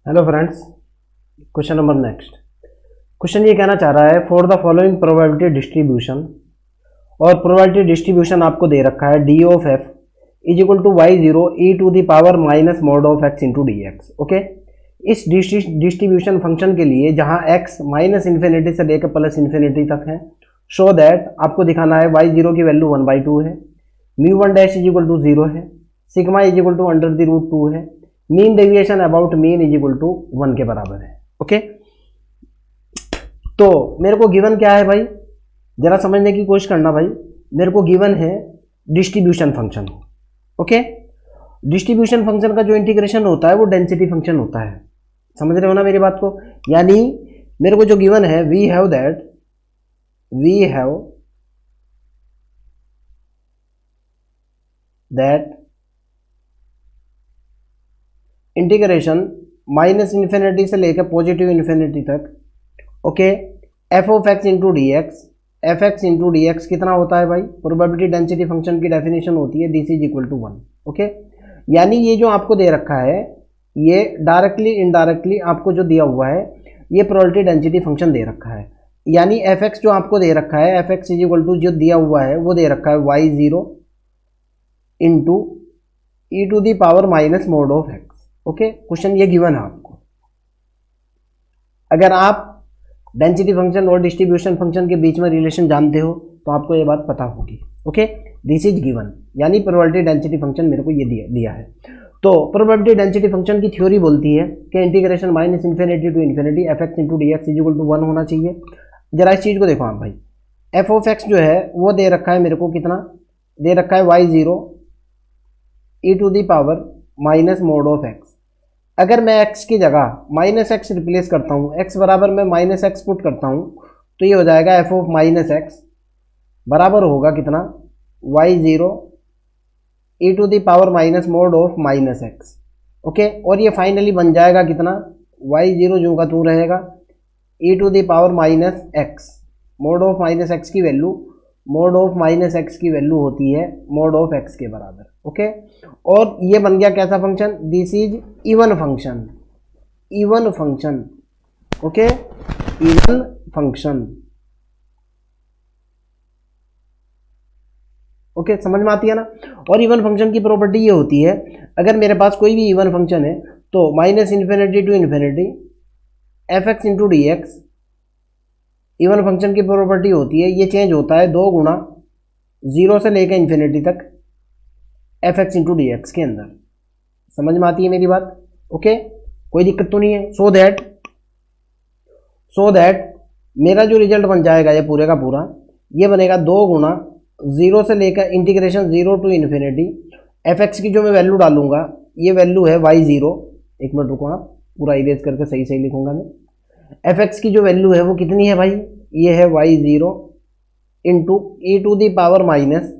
Hello friends, question number next. Question ये कहना चाह रहा है for the following probability distribution, और प्रोबेबिलिटी डिस्ट्रीब्यूशन आपको दे रखा है d of f is equal to y zero e to the power minus mod of x into d x. Okay, इस डिस्ट्रीब्यूशन फंक्शन के लिए जहां एक्स माइनस इन्फिनिटी से लेकर प्लस इन्फिनिटी तक है, शो दैट आपको दिखाना है वाई जीरो की वैल्यू 1/2 है, mu one dash is equal to 0 है, sigma is equal to under the root 2 है, mean deviation about mean is equal to 1 के बराबर है। ओके, तो मेरे को गिवन क्या है भाई, जरा समझने की कोशिश करना भाई। मेरे को गिवन है distribution function. Okay, distribution function का जो इंटीग्रेशन होता है वो डेंसिटी फंक्शन होता है। समझ रहे हो ना मेरी बात को? यानी मेरे को जो गिवन है we have that integration minus infinity से लेकर पॉजिटिव इन्फिनिटी तक, okay, f of x into d x, f x into d x कितना होता है भाई? प्रोबेबिलिटी डेंसिटी फंक्शन की डेफिनेशन होती है this is equal to 1। Okay, यानी ये जो आपको दे रखा है ये डायरेक्टली इनडायरेक्टली आपको जो दिया हुआ है ये प्रोबेबिलिटी डेंसिटी फंक्शन दे रखा है। यानी एफ एक्स जो आपको दे रखा है, f x is equal to जो दिया हुआ है वो दे रखा है y zero into e to the power minus mod of x. Okay, question ये गिवन है आपको। अगर आप डेंसिटी फंक्शन और डिस्ट्रीब्यूशन फंक्शन के बीच में रिलेशन जानते हो तो आपको ये बात पता होगी। ओके, दिस इज गिवन, यानी प्रोबेबिलिटी डेंसिटी फंक्शन मेरे को ये दिया है। तो प्रोबेबिलिटी डेंसिटी फंक्शन की थ्योरी बोलती है कि integration minus infinity to infinity f x into d x is equal to 1 होना चाहिए। जरा इस चीज को देखो आप भाई, एफ ऑफ एक्स जो है वो दे रखा है मेरे को, कितना दे रखा है? Y zero e to the power minus mod of x. अगर मैं x की जगह माइनस एक्स रिप्लेस करता हूँ, x बराबर मैं माइनस एक्स पुट करता हूँ तो ये हो जाएगा एफ ऑफ माइनस एक्स बराबर होगा कितना? Y zero e to the power minus mod of minus x. Okay, और ये फाइनली बन जाएगा कितना? वाई जीरो जो का तू रहेगा e to the power minus x, mod of minus x की value, mod of minus x की वैल्यू होती है मोड ऑफ एक्स के बराबर। ओके, और ये बन गया कैसा function? This is even function, even function. Okay, even function. Okay, समझ में आती है ना? और इवन फंक्शन की प्रॉपर्टी ये होती है, अगर मेरे पास कोई भी इवन फंक्शन है तो minus infinity to infinity f x into d x, even function की प्रॉपर्टी होती है ये चेंज होता है 2 गुना 0 से लेकर इन्फिनिटी तक F x into d x के अंदर। समझ में आती है मेरी बात? ओके, कोई दिक्कत तो नहीं है? सो दैट मेरा जो रिजल्ट बन जाएगा ये पूरे का पूरा ये बनेगा 2 गुना 0 से लेकर integration 0 to infinity f x की जो मैं वैल्यू डालूंगा ये वैल्यू है वाई जीरो। एक मिनट रुको, आप पूरा इरेज करके सही सही लिखूंगा मैं। एफ एक्स की जो वैल्यू है वो कितनी है भाई? ये है y zero into e to the power minus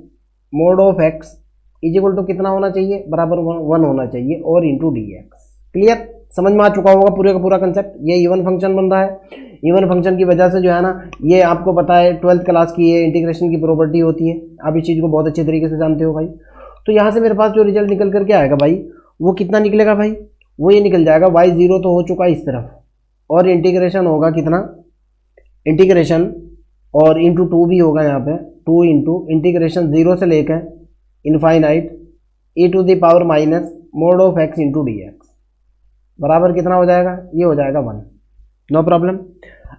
mod of x is equal to कितना होना चाहिए? बराबर 1 होना चाहिए, और इंटू डी एक्स। क्लियर? समझ में आ चुका होगा पूरे का पूरा कंसेप्ट। ये इवन फंक्शन बन रहा है। इवन फंक्शन की वजह से जो है ना, ये आपको पता है 12th क्लास की ये इंटीग्रेशन की प्रॉपर्टी होती है। आप इस चीज़ को बहुत अच्छे तरीके से जानते हो भाई। तो यहाँ से मेरे पास जो रिजल्ट निकल करके आएगा भाई वो कितना निकलेगा भाई? वो ये निकल जाएगा वाई जीरो तो हो चुका इस तरफ, और इंटीग्रेशन होगा कितना? इंटीग्रेशन और इंटू 2 भी होगा यहाँ पे, 2 इंटू इंटीग्रेशन 0 से लेकर infinite e to the power minus mod of x into d x बराबर कितना हो जाएगा? ये हो जाएगा 1। No problem.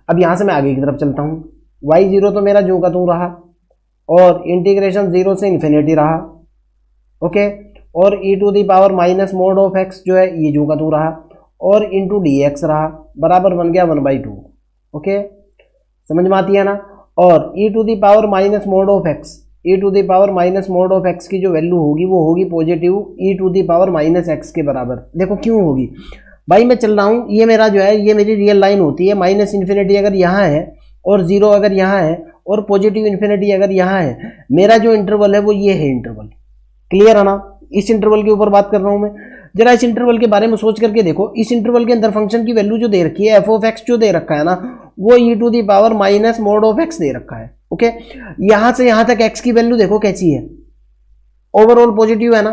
अब यहाँ से मैं आगे की तरफ चलता हूँ। वाई जीरो तो मेरा जो का तू रहा, और इंटीग्रेशन 0 से इन्फिनिटी रहा। ओके, और e to the power minus mod of x जो है ये जो का तू रहा, और इंटू डी एक्स रहा, बराबर बन गया 1/2। ओके, समझ में आती है ना? और e to the power minus mod of x, e to the power minus mod of x की जो वैल्यू होगी वो होगी positive e to the power minus x के बराबर। देखो क्यों होगी भाई, मैं चल रहा हूँ, ये मेरा जो है ये मेरी रियल लाइन होती है। माइनस इन्फिनिटी अगर यहाँ है और 0 अगर यहाँ है और पॉजिटिव इन्फिनिटी अगर यहाँ है, मेरा जो इंटरवल है वो ये है इंटरवल। क्लियर है ना? इस इंटरवल के ऊपर बात कर रहा हूँ मैं। जरा इस इंटरवल के बारे में सोच करके देखो, इस इंटरवल के अंदर फंक्शन की वैल्यू जो दे रखी है एफ ऑफ एक्स जो दे रखा है ना, वो e to the power minus mod of x दे रखा है। ओके, यहां से यहां तक एक्स की वैल्यू देखो कैसी है, ओवरऑल पॉजिटिव है ना,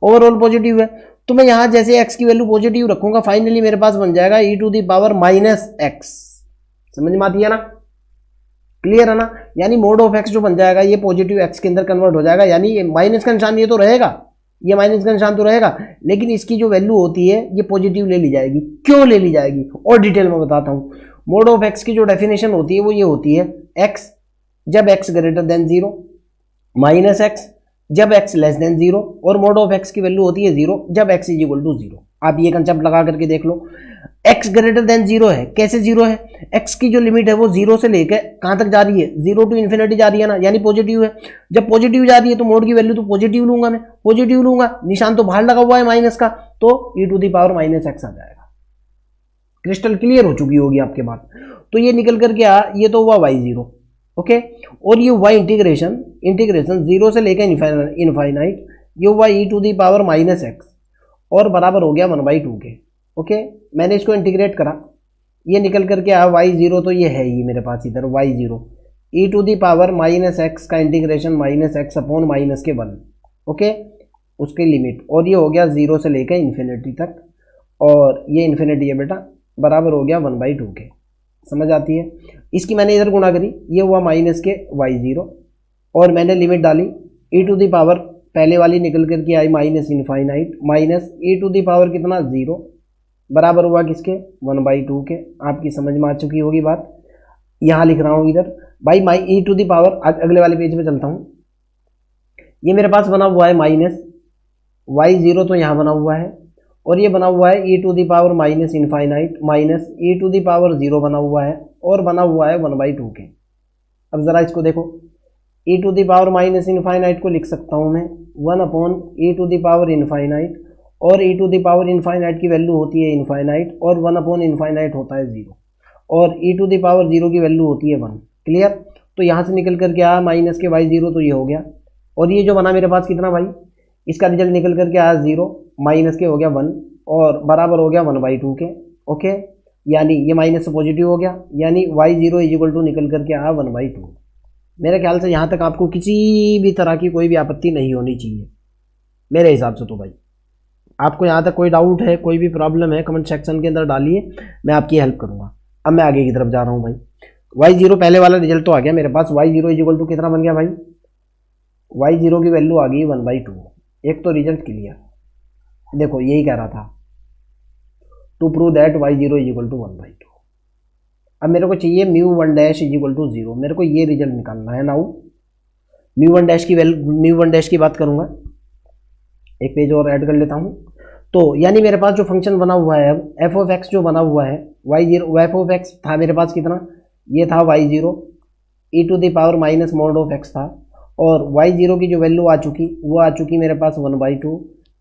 ओवरऑल पॉजिटिव है। तो मैं यहाँ जैसे x की वैल्यू पॉजिटिव रखूंगा, फाइनली मेरे पास बन जाएगा e to the power minus x. समझ में आती है ना, क्लियर है ना। यानी मोड ऑफ x जो बन जाएगा ये पॉजिटिव x के अंदर कन्वर्ट हो जाएगा, यानी ये माइनस का निशान ये तो रहेगा, ये माइनस का निशान तो रहेगा, लेकिन इसकी जो वैल्यू होती है ये पॉजिटिव ले ली जाएगी। क्यों ले ली जाएगी और डिटेल में बताता हूँ। मोड ऑफ x की जो डेफिनेशन होती है वो ये होती है, x जब x greater than 0, minus x जब x लेस देन 0, और मोड ऑफ x की वैल्यू होती है 0 जब x इज इक्वल टू 0। आप ये कंसेप्ट लगा करके देख लो। x ग्रेटर देन 0 है, कैसे 0 है, x की जो लिमिट है वो 0 से लेकर कहां तक जा रही है, 0 टू इन्फिनिटी जा रही है ना, यानी पॉजिटिव है। जब पॉजिटिव जा रही है तो मोड की वैल्यू तो पॉजिटिव लूंगा, मैं पॉजिटिव लूंगा, निशान तो बाहर लगा हुआ है माइनस का, तो e to the power minus x आ जाएगा। क्रिस्टल क्लियर हो चुकी होगी आपके बात। तो ये निकल करके ये तो हुआ y0, ओके। और ये हुआ इंटीग्रेशन 0 से लेकर इनफाइनाइट, ये हुआ e to the power minus x, और बराबर हो गया 1/2 के, ओके। मैंने इसको इंटीग्रेट करा, ये निकल करके y0, तो ये है ही मेरे पास इधर y0 e to the power minus x का integration minus x upon minus के 1, ओके, उसकी लिमिट, और ये हो गया 0 से लेकर इन्फिनिटी तक, और ये इन्फिनिटी है बेटा, बराबर हो गया 1/2 के। समझ आती है। इसकी मैंने इधर गुणा करी, ये हुआ माइनस के y0, और मैंने लिमिट डाली e टू दी पावर, पहले वाली निकल करके आई minus infinite, minus e to the power कितना 0, बराबर हुआ किसके 1/2 के। आपकी समझ में आ चुकी होगी बात। यहाँ लिख रहा हूँ इधर भाई e टू दी पावर, अगले वाले पेज पे चलता हूँ। ये मेरे पास बना हुआ है माइनस y0, तो यहाँ बना हुआ है, और ये बना हुआ है e to the power minus infinite minus e to the power 0 बना हुआ है, और बना हुआ है 1/2 के। अब जरा इसको देखो, e to the power minus infinite को लिख सकता हूँ मैं 1 upon e to the power infinite, और e to the power infinite की वैल्यू होती है इनफाइनाइट, और 1 अपॉन इनफाइनाइट होता है 0, और e टू दी पावर 0 की वैल्यू होती है 1। क्लियर। तो यहाँ से निकल करके आया माइनस के y0, तो ये हो गया, और ये जो बना मेरे पास कितना भाई, इसका रिजल्ट निकल करके आया 0, माइनस के हो गया 1, और बराबर हो गया 1/2 के, ओके। यानी ये माइनस से पॉजिटिव हो गया, यानी y0 इज इक्वल टू निकल करके आया 1/2। मेरे ख्याल से यहाँ तक आपको किसी भी तरह की कोई भी आपत्ति नहीं होनी चाहिए मेरे हिसाब से। तो भाई आपको यहाँ तक कोई डाउट है, कोई भी प्रॉब्लम है, कमेंट सेक्शन के अंदर डालिए, मैं आपकी हेल्प करूँगा। अब मैं आगे की तरफ जा रहा हूँ भाई। y0 पहले वाला रिजल्ट तो आ गया मेरे पास, y0 इज इक्वल टू कितना बन गया भाई, y0 की वैल्यू आ गई 1/2। एक तो रिजल्ट क्लियर, देखो यही कह रहा था, to prove that y0 is equal to 1/2। अब मेरे को चाहिए μ1 डैश इज इक्वल टू 0, मेरे को ये रिजल्ट निकालना है। नाउ μ1 डैश की μ1 डैश की बात करूंगा, एक पेज और ऐड कर लेता हूं। तो यानी मेरे पास जो फंक्शन बना हुआ है अब एफ ऑफ एक्स जो बना हुआ है y0, एफ ऑफ एक्स था मेरे पास कितना, ये था y0 e to the power minus mod of x था, और y0 की जो वैल्यू आ चुकी वो आ चुकी मेरे पास 1/2।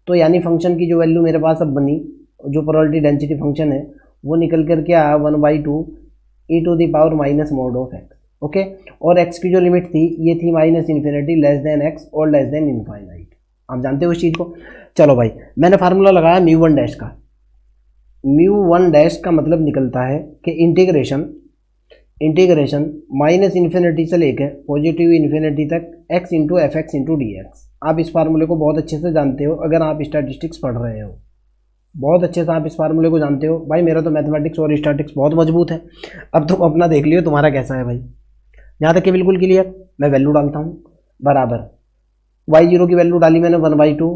तो यानी फंक्शन की जो वैल्यू मेरे पास अब बनी, जो प्रोबेबिलिटी डेंसिटी फंक्शन है वो निकल करके आया 1/2 e to the power minus mod of x, okay. और x की जो लिमिट थी ये थी minus infinity less than x और लेस देन इनफाइनाइट। आप जानते हो इस चीज़ को। चलो भाई मैंने फार्मूला लगाया μ1 डैश का। μ1 डैश का मतलब निकलता है कि इंटीग्रेशन माइनस इन्फिनिटी से लेकर पॉजिटिव इन्फिनिटी तक x into f x into d x. आप इस फार्मूले को बहुत अच्छे से जानते हो अगर आप स्टैटिस्टिक्स पढ़ रहे हो, बहुत अच्छे से आप इस फार्मूले को जानते हो। भाई मेरा तो मैथमेटिक्स और स्टैटिस्टिक्स बहुत मजबूत है। अब तुम अपना देख लियो तुम्हारा कैसा है भाई। यहाँ तक कि बिल्कुल क्लियर। मैं वैल्यू डालता हूँ, बराबर y0 की वैल्यू डाली मैंने 1/2,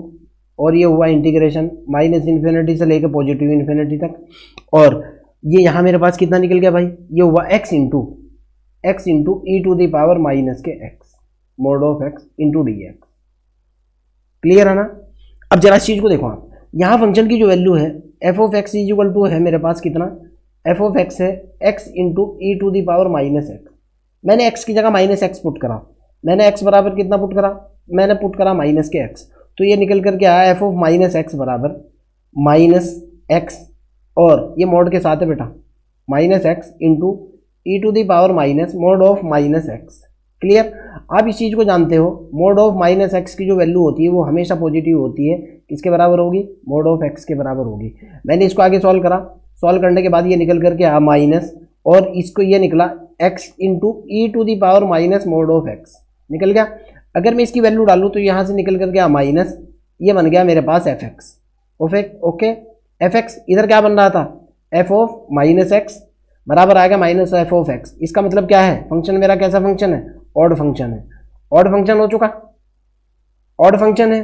और ये हुआ इंटीग्रेशन माइनस इन्फिनिटी से लेकर पॉजिटिव इन्फिनिटी तक, और ये यहाँ मेरे पास कितना निकल गया भाई, ये हुआ x into e to the power minus के x mod of x into d x. Clear है ना। अब जरा इस चीज़ को देखो आप, यहाँ फंक्शन की जो वैल्यू है f of x is equal to है मेरे पास कितना, एफ ऑफ एक्स है x into e to the power minus x. मैंने x की जगह माइनस एक्स पुट करा, मैंने x बराबर कितना पुट करा, मैंने पुट करा माइनस के x। तो ये निकल करके आया एफ ऑफ माइनस एक्स बराबर माइनस एक्स, और ये मोड के साथ है बेटा, minus x into e to the power minus mod of minus x. Clear. आप इस चीज़ को जानते हो, मोड ऑफ माइनस एक्स की जो वैल्यू होती है वो हमेशा पॉजिटिव होती है। किसके बराबर होगी, मोड ऑफ एक्स के बराबर होगी। मैंने इसको आगे सॉल्व करा, सॉल्व करने के बाद ये निकल करके आया माइनस, और इसको ये निकला x into e to the power minus mod of x निकल गया। अगर मैं इसकी वैल्यू डालूँ तो यहाँ से निकल करके आ माइनस, ये बन गया मेरे पास f x. Of x, okay. F x इधर क्या बन रहा था, एफ ऑफ माइनस एक्स बराबर आएगा माइनस एफ ऑफ एक्स। इसका मतलब क्या है, फंक्शन मेरा कैसा फंक्शन है, ऑड फंक्शन है। ऑड फंक्शन हो चुका, ऑड फंक्शन है।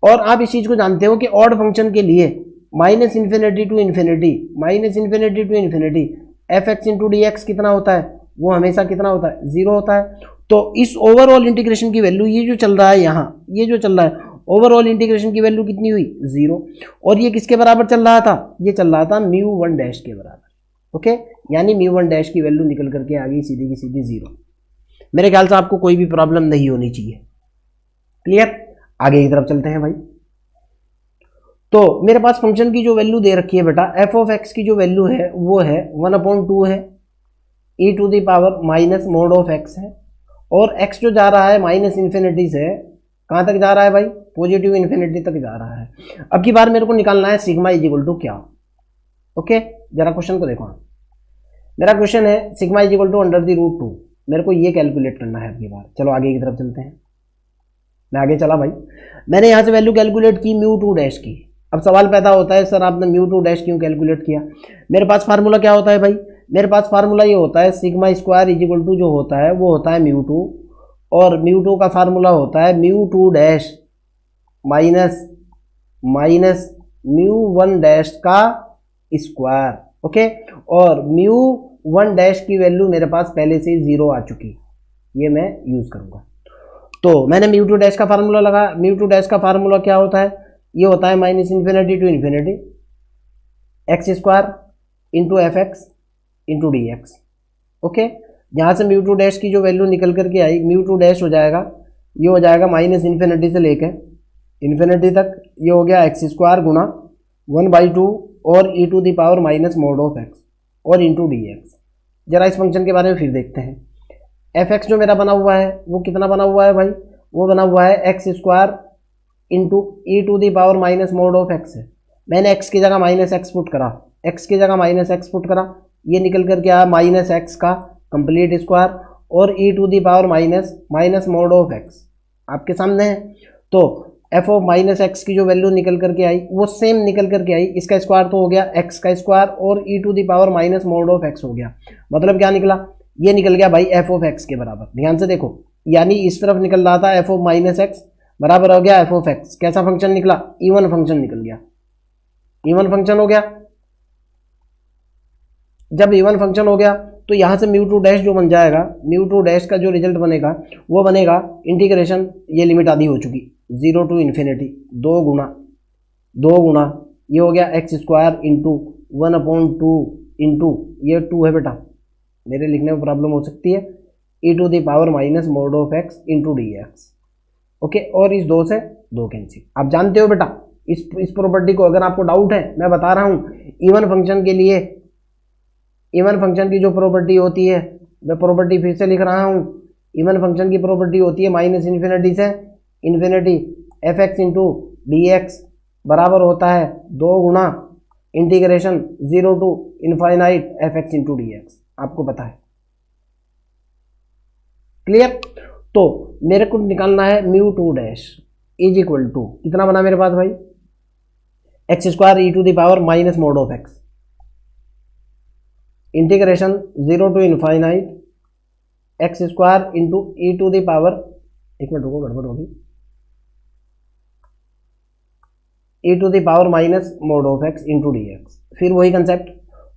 और आप इस चीज को जानते हो कि ऑड फंक्शन के लिए minus infinity to infinity, minus infinity to infinity f x into d x कितना होता है, वो हमेशा कितना होता है, जीरो होता है। तो इस ओवरऑल इंटीग्रेशन की वैल्यू, ये जो चल रहा है यहाँ, ये जो चल रहा है ओवरऑल इंटीग्रेशन की वैल्यू कितनी हुई, जीरो। और ये किसके बराबर चल रहा था, ये चल रहा था म्यू वन डैश के बराबर, ओके। यानी म्यू वन डैश की वैल्यू निकल करके आ गई सीधी की सीधी जीरो। मेरे ख्याल से आपको कोई भी प्रॉब्लम नहीं होनी चाहिए, क्लियर। आगे की तरफ चलते हैं भाई। तो मेरे पास फंक्शन की जो वैल्यू दे रखी है बेटा, एफ ऑफ एक्स की जो वैल्यू है वो है 1/2 है, e to the power minus mod of x है। और x जो जा रहा है माइनस इन्फिनिटी से कहाँ तक जा रहा है भाई, पॉजिटिव इन्फिनिटी तक जा रहा है। अब की बार मेरे को निकालना है सिग्मा इज इक्वल टू क्या, ओके। जरा क्वेश्चन को देखो, मेरा क्वेश्चन है sigma is equal to under the root 2, मेरे को ये कैलकुलेट करना है अब की बार। चलो आगे की तरफ चलते हैं। मैं आगे चला भाई, मैंने यहाँ से वैल्यू कैलकुलेट की म्यू टू डैश की। अब सवाल पैदा होता है सर आपने म्यू टू डैश क्यों कैलकुलेट किया। मेरे पास फार्मूला क्या होता है भाई, मेरे पास फार्मूला ये होता है sigma square is equal to जो होता है वो होता है म्यू टू, और म्यू टू का फार्मूला होता है mu to dash minus minus mu one dash का स्क्वायर, ओके। और म्यू वन डैश की वैल्यू मेरे पास पहले से ही जीरो आ चुकी, ये मैं यूज करूंगा। तो मैंने म्यू टू डैश का फार्मूला लगा। म्यू टू डैश का फार्मूला क्या होता है, ये होता है minus infinity to infinity x square into f x into d x, okay. यहाँ से म्यू टू डैश की जो वैल्यू निकल करके आई, म्यू टू डैश हो जाएगा, ये हो जाएगा माइनस इन्फिनिटी से लेके इन्फिनिटी तक, ये हो गया एक्स स्क्वायर गुणा 1/2 और e to the power minus mod of x और इंटू डी एक्स। जरा इस फंक्शन के बारे में फिर देखते हैं। एफ एक्स जो मेरा बना हुआ है वो कितना बना हुआ है भाई, वो बना हुआ है x square into e to the power minus mod of x है। मैंने एक्स की जगह माइनस एक्स पुट करा, एक्स की जगह माइनस एक्स पुट करा, ये निकल करके आया माइनस एक्स का कंप्लीट स्क्वायर और e to the power minus minus mod of x आपके सामने है। तो एफ ऑफ माइनस एक्स की जो वैल्यू निकल करके आई वो सेम निकल करके आई, इसका स्क्वायर तो हो गया एक्स का स्क्वायर और e to the power minus mod of x हो गया। मतलब क्या निकला, ये निकल गया भाई एफ ऑफ एक्स के बराबर। ध्यान से देखो, यानी इस तरफ निकल रहा था एफ ऑफ माइनस एक्स बराबर हो गया एफ ऑफ एक्स। कैसा फंक्शन निकला, इवन फंक्शन निकल गया, इवन फंक्शन हो गया। जब इवन फंक्शन हो गया तो यहां से म्यू टू डैश जो बन जाएगा, म्यू टू डैश का जो रिजल्ट बनेगा वो बनेगा इंटीग्रेशन, ये लिमिट आधी हो चुकी, 0 टू इन्फिनिटी, दो गुना ये हो गया एक्स स्क्वायर इंटू 1/2 इंटू ये 2 है बेटा, मेरे लिखने में प्रॉब्लम हो सकती है, e to the power minus mod of x into d x, okay. और इस दो से दो कैंसिल। आप जानते हो बेटा इस प्रॉपर्टी को, अगर आपको डाउट है मैं बता रहा हूँ, इवन फंक्शन के लिए इवन फंक्शन की जो प्रॉपर्टी होती है, मैं प्रॉपर्टी फिर से लिख रहा हूँ, इवन फंक्शन की प्रॉपर्टी होती है माइनस इन्फिनिटी से infinity f x into d x बराबर होता है 2 गुना integration 0 to infinite f x into d x. आपको पता है, क्लियर। तो मेरे को निकालना है mu to dash is equal to कितना बना मेरे पास भाई, x square e to the power minus mod of x integration 0 to infinite x square into e to the power, एक मिनट रुको गड़बड़ होगी, e to the power minus mod of x into d x. फिर वही concept,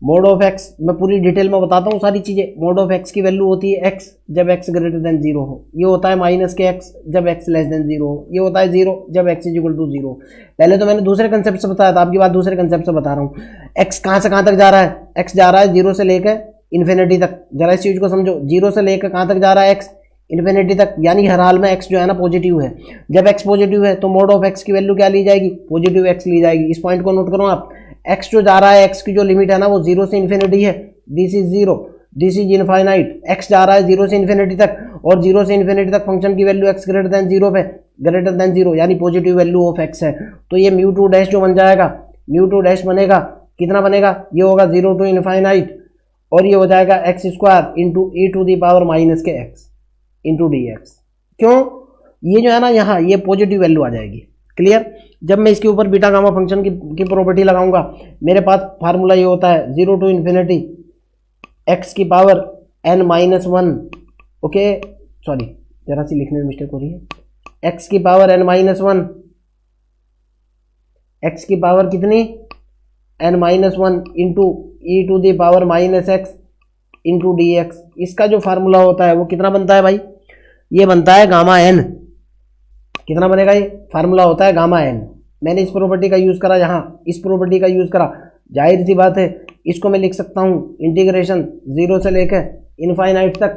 mode of x मैं पूरी detail में बताता हूँ सारी चीजें। मोड ऑफ एक्स की वैल्यू होती है एक्स जब एक्स ग्रेटर देन 0 हो, ये होता है माइनस के एक्स जब एक्स लेस देन 0 हो, ये होता है 0 जब एक्स इज इक्वल टू 0। पहले तो मैंने दूसरे कंसेप्ट से बताया था, आपकी बात दूसरे कंसेप्ट से बता रहा हूँ। एक्स कहाँ से कहाँ तक जा रहा है, एक्स जा रहा है 0 से लेकर इन्फिनिटी तक। जरा इस चीज को समझो, 0 से लेकर कहाँ तक जा रहा है एक्स, इन्फिनिटी तक। यानी हर हाल में एक्स जो है ना पॉजिटिव है। जब एक्स पॉजिटिव है तो मोड ऑफ एक्स की वैल्यू क्या ली जाएगी, पॉजिटिव एक्स ली जाएगी। इस पॉइंट को नोट करो आप, एक्स जो जा रहा है, एक्स की जो लिमिट है ना वो 0 से इन्फिनिटी है, this is 0, this is infinite. X जा रहा है 0 से इन्फिनिटी तक, और 0 से इन्फिनिटी तक फंक्शन की वैल्यू एक्स ग्रेटर देन 0 पे, ग्रेटर देन 0 यानी पॉजिटिव वैल्यू ऑफ एक्स है। तो ये म्यू टू डैश जो बन जाएगा, म्यू टू डैश बनेगा, कितना बनेगा, ये होगा 0 टू इनफाइनाइट, और ये हो जाएगा x square into e to the power minus के एक्स इंटू डी एक्स। क्यों, ये जो है ना यहाँ ये पॉजिटिव वैल्यू आ जाएगी, क्लियर। जब मैं इसके ऊपर बीटा गामा फंक्शन की प्रॉपर्टी लगाऊंगा, मेरे पास फार्मूला ये होता है 0 टू इन्फिनिटी एक्स की पावर n-1, ओके सॉरी जरा सी लिखने में मिस्टेक हो रही है, एक्स की पावर n-1, एक्स की पावर कितनी n-1 into e to the power -x into d x. इसका जो फार्मूला होता है वो कितना बनता है भाई, ये बनता है गामा n। कितना बनेगा, ये फार्मूला होता है गामा n। मैंने इस प्रॉपर्टी का यूज करा, यहाँ इस प्रॉपर्टी का यूज करा, जाहिर सी बात है इसको मैं लिख सकता हूँ इंटीग्रेशन 0 से लेकर इनफाइनाइट तक,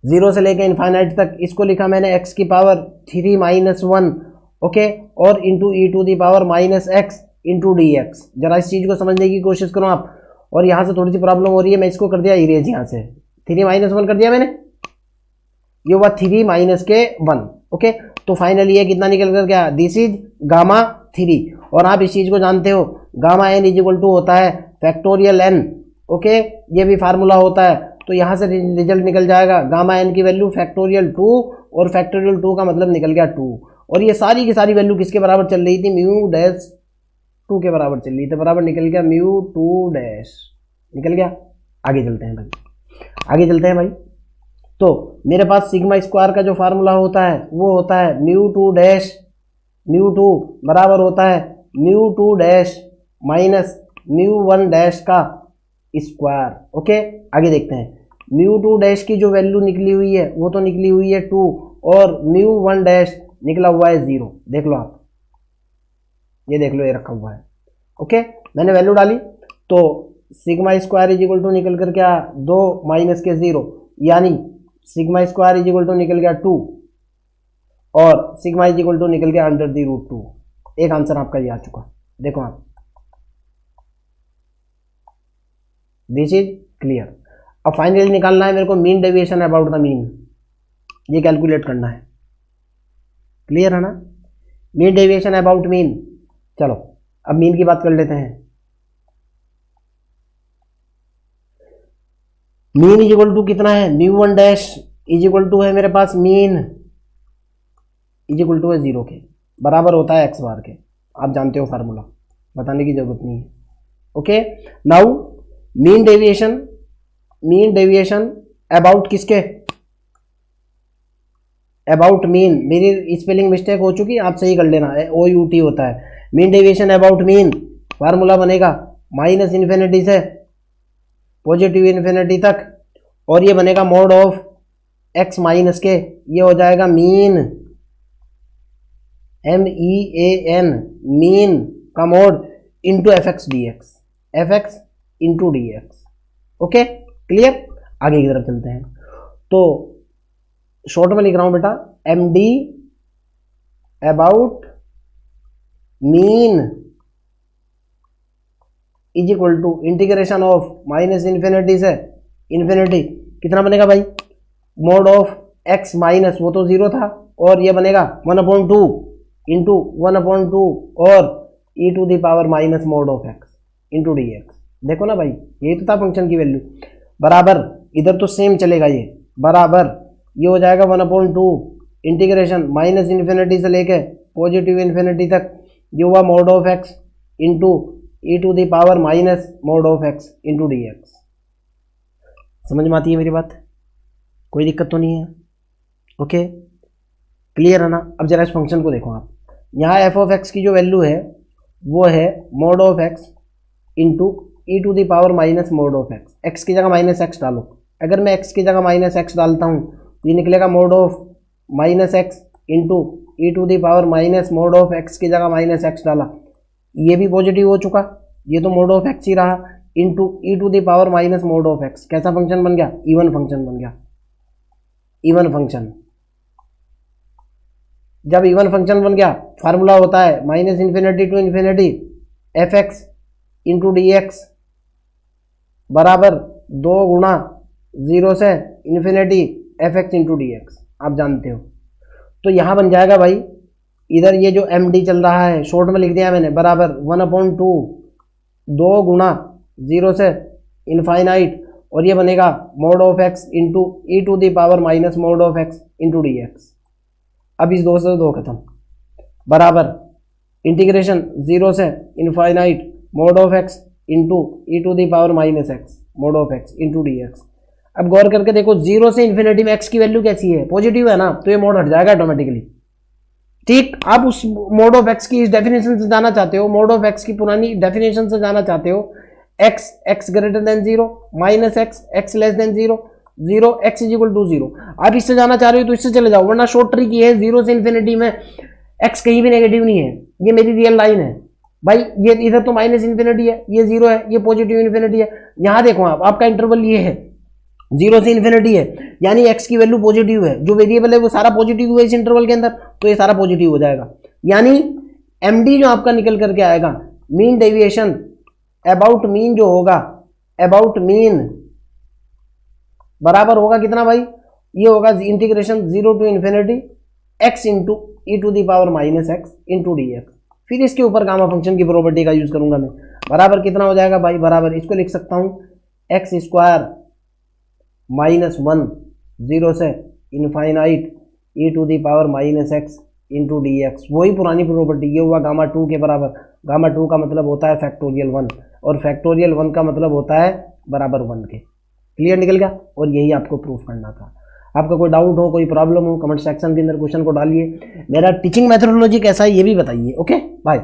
0 से लेकर इनफाइनाइट तक। इसको लिखा मैंने x की पावर 3-1, ओके, और into e to the power -x into d x. जरा इस चीज़ को समझने की कोशिश करो आप। और यहाँ से थोड़ी सी प्रॉब्लम हो रही है, मैं इसको कर दिया इरेज, यहाँ से 3-1 कर दिया मैंने, ये हुआ 3-1, ओके। तो फाइनली ये कितना निकल कर गया, दिस इज गामा 3। और आप इस चीज़ को जानते हो, gamma n is equal to होता है फैक्टोरियल n, ओके, ये भी फार्मूला होता है। तो यहाँ से रिजल्ट निकल जाएगा गामा n की वैल्यू फैक्टोरियल 2, और फैक्टोरियल 2 का मतलब निकल गया 2। और ये सारी की सारी वैल्यू किसके बराबर चल रही थी, म्यू डैश 2 के बराबर चल रही थी, बराबर निकल गया म्यू 2 डैश, निकल गया। आगे चलते हैं भाई, आगे चलते हैं भाई। तो मेरे पास सिग्मा स्क्वायर का जो फार्मूला होता है वो होता है म्यू 2 डैश, म्यू 2 बराबर होता है mu 2 dash minus mu 1 dash का स्क्वायर, ओके। आगे देखते हैं, म्यू 2 डैश की जो वैल्यू निकली हुई है वो तो निकली हुई है 2, और म्यू 1 डैश निकला हुआ है 0। देख लो आप, ये देख लो, ये रखा हुआ है, ओके। मैंने वैल्यू डाली तो sigma square is equal to निकल कर क्या 2 माइनस के 0, यानी sigma square is equal to निकल गया 2, और सिग्मा इज इक्वल टू निकल गया √2। एक आंसर आपका ये आ चुका, देखो आप, दिस इज क्लियर। अब फाइनली निकालना है मेरे को mean deviation about the mean, ये कैलकुलेट करना है, क्लियर है ना, मीन डेविएशन अबाउट मीन। चलो अब मीन की बात कर लेते हैं। मीन इज इक्वल टू कितना है, mu 1 dash is equal to है मेरे पास मीन इज इक्वल टू है 0 के, बराबर होता है x बार के। आप जानते हो फार्मूला, बताने की जरूरत नहीं है, okay. Now mean deviation about किसके, अबाउट मीन। मेरी स्पेलिंग मिस्टेक हो चुकी, आप सही कर लेना, OUT होता है। Mean deviation about mean formula बनेगा -इन्फिनिटी से पॉजिटिव इन्फिनिटी तक, और ये बनेगा मोड ऑफ x माइनस के, ये हो जाएगा मीन, MEAN, मीन का mode into FX into dx, okay clear. आगे की तरफ चलते हैं, तो शॉर्ट में लिख रहा हूं बेटा, MD about mean is equal to integration of -infinity से इन्फिनिटी, कितना बनेगा भाई, मोड ऑफ x माइनस, वो तो 0 था, और ये बनेगा 1/2 इंटू 1/2 और e to the power minus mod of x into d x. देखो ना भाई, यही तो था फंक्शन की वैल्यू, बराबर, इधर तो सेम चलेगा, ये बराबर, ये हो जाएगा 1/2 इंटीग्रेशन -इन्फिनिटी से लेके पॉजिटिव इन्फिनिटी तक, ये हुआ mod of x into e to the power minus mod of x into d x. समझ में आती है मेरी बात, कोई दिक्कत तो नहीं है, ओके क्लियर है ना। अब जरा इस फंक्शन को देखो आप, यहाँ एफ ऑफ एक्स की जो वैल्यू है वो है mod of x into e to the power minus mod of x. X की जगह माइनस एक्स डालो, अगर मैं एक्स की जगह माइनस एक्स डालता हूँ तो ये निकलेगा mod of minus x into e to the power minus mod of x की जगह माइनस एक्स डाला, ये भी पॉजिटिव हो चुका, ये तो मोड ऑफ एक्स ही रहा, into e to the power minus mod of x. कैसा फंक्शन बन गया, इवन फंक्शन बन गया, इवन फंक्शन। जब इवन फंक्शन बन गया, फार्मूला होता है -infinity to infinity f x into d x बराबर 2 गुणा 0 से infinity f x into d x, आप जानते हो। तो यहाँ बन जाएगा भाई, इधर ये जो एम डी चल रहा है शॉर्ट में लिख दिया मैंने, बराबर 1/2 2 गुणा 0 से इनफाइनाइट, और ये बनेगा mod of x into e to the power minus mod of x into d x. अब इस 2 से 2 खत्म, बराबर इंटीग्रेशन 0 से infinite mod of x into e to the power minus x mod of x into d x. अब गौर करके देखो 0 से इन्फिनिटी में एक्स की वैल्यू कैसी है, पॉजिटिव है ना, तो ये मोड हट जाएगा ऑटोमेटिकली। ठीक, आप उस मोड ऑफ एक्स की इस डेफिनेशन से जाना चाहते हो, मोड ऑफ एक्स की पुरानी डेफिनेशन से जाना चाहते हो, x x greater than 0 minus x x less than 0 0 x is equal to 0। आप इससे जाना चाह रहे हो तो इससे चले जाओ, वरना शॉर्ट ट्रिक ये है 0 से इन्फिनिटी में एक्स कहीं भी नेगेटिव नहीं है, ये मेरी रियल लाइन है भाई, ये इधर तो माइनस इन्फिनिटी है, ये 0 है, ये पॉजिटिव इन्फिनिटी है। यहां देखो आप, आपका इंटरवल ये है 0 से इन्फिनिटी है, यानी x की वैल्यू पॉजिटिव है, जो वेरिएबल है वो सारा पॉजिटिव है इस इंटरवल के अंदर, तो ये सारा पॉजिटिव हो जाएगा। यानी md जो आपका निकल करके आएगा, मीन डेविएशन अबाउट मीन जो होगा, अबाउट मीन बराबर होगा कितना भाई, ये होगा integration 0 to infinity x into e to the power minus x into d x. फिर इसके ऊपर गामा फंक्शन की प्रॉपर्टी का यूज करूंगा मैं, बराबर कितना हो जाएगा भाई, बराबर इसको लिख सकता हूं एक्स स्क्वायर माइनस 1 0 से infinite e to the power minus x into d x. वही पुरानी प्रॉपर्टी, ये हुआ गामा 2 के बराबर। गामा 2 का मतलब होता है फैक्टोरियल 1 और फैक्टोरियल 1 का मतलब होता है बराबर 1 के। क्लियर निकल गया, और यही आपको प्रूफ करना था। आपका कोई डाउट हो, कोई प्रॉब्लम हो, कमेंट सेक्शन के अंदर क्वेश्चन को डालिए। मेरा टीचिंग मेथोडोलॉजी कैसा है ये भी बताइए। Okay bye.